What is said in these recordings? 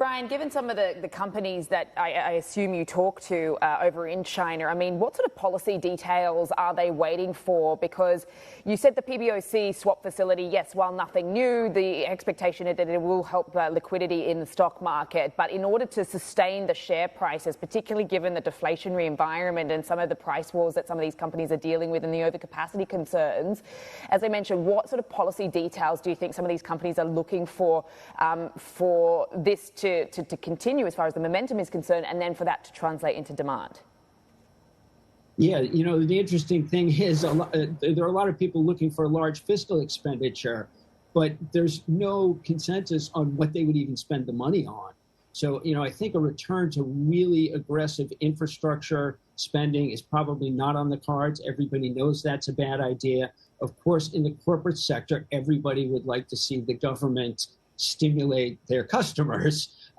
Brian, given some of the companies that I assume you talk to over in China, I mean, what sort of policy details are they waiting for? Because you said the PBOC swap facility, yes, while nothing new, the expectation is that it will help liquidity in the stock market. But in order to sustain the share prices, particularly given the deflationary environment and some of the price wars that some of these companies are dealing with and the overcapacity concerns, as I mentioned, what sort of policy details do you think some of these companies are looking for this to continue as far as the momentum is concerned, and then for that to translate into demand? Yeah, you know, the interesting thing is there are a lot of people looking for a large fiscal expenditure, but there's no consensus on what they would even spend the money on. So, you know, I think a return to really aggressive infrastructure spending is probably not on the cards. Everybody knows that's a bad idea. Of course, in the corporate sector, everybody would like to see the government stimulate their customers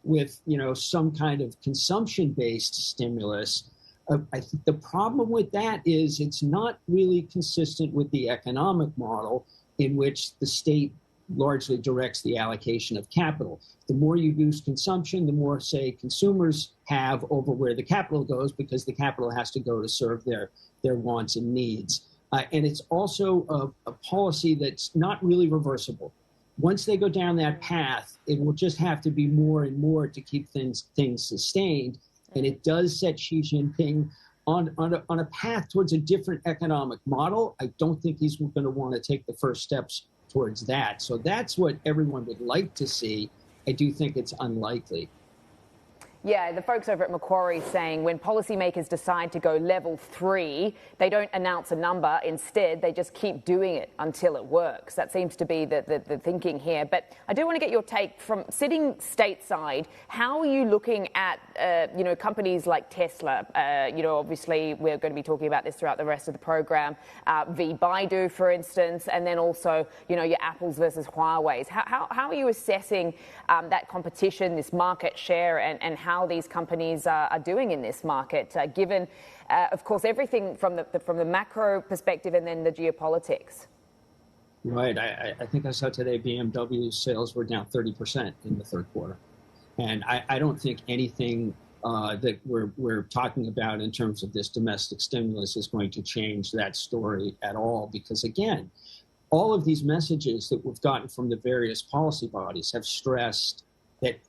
with, you know, some kind of consumption-based stimulus. I think the problem with that is it's not really consistent with the economic model in which the state largely directs the allocation of capital. The more you boost consumption, the more, say, consumers have over where the capital goes, because the capital has to go to serve their wants and needs. And it's also a policy that's not really reversible. Once they go down that path, it will just have to be more and more to keep things sustained. And it does set Xi Jinping on a path towards a different economic model. I don't think he's going to want to take the first steps towards that. So that's what everyone would like to see. I do think it's unlikely. Yeah, the folks over at Macquarie saying when policymakers decide to go level 3, they don't announce a number. Instead, they just keep doing it until it works. That seems to be the thinking here. But I do want to get your take from sitting stateside. How are you looking at, companies like Tesla? Obviously, we're going to be talking about this throughout the rest of the program. Baidu, for instance, and then also, your Apples versus Huawei's. How are you assessing that competition, this market share, and how these companies are doing in this market, given, of course, everything from the macro perspective and then the geopolitics? Right. I think I saw today BMW sales were down 30% in the third quarter. And I don't think anything that we're talking about in terms of this domestic stimulus is going to change that story at all. Because, again, all of these messages that we've gotten from the various policy bodies have stressed that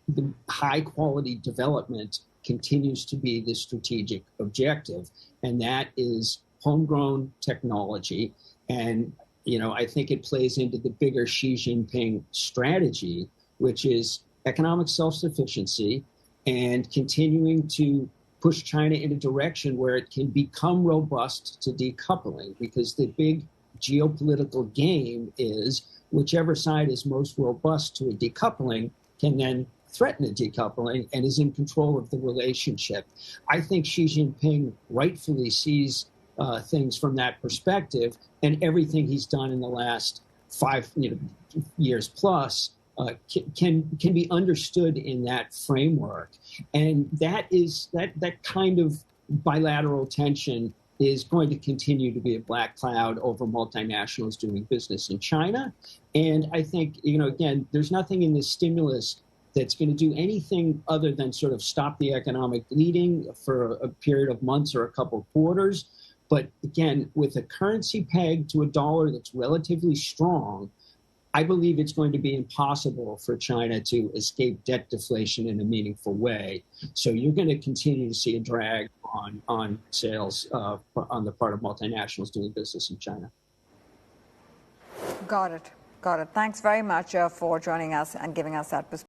the high-quality development continues to be the strategic objective, and that is homegrown technology. And, I think it plays into the bigger Xi Jinping strategy, which is economic self-sufficiency and continuing to push China in a direction where it can become robust to decoupling, because the big geopolitical game is whichever side is most robust to a decoupling can then threaten a decoupling and is in control of the relationship. I think Xi Jinping rightfully sees things from that perspective, and everything he's done in the last 5 years plus can be understood in that framework. And that kind of bilateral tension is going to continue to be a black cloud over multinationals doing business in China. And I think, again, there's nothing in this stimulus that's going to do anything other than sort of stop the economic bleeding for a period of months or a couple of quarters. But again, with a currency pegged to a dollar that's relatively strong, I believe it's going to be impossible for China to escape debt deflation in a meaningful way. So you're going to continue to see a drag on sales on the part of multinationals doing business in China. Got it. Thanks very much for joining us and giving us that perspective.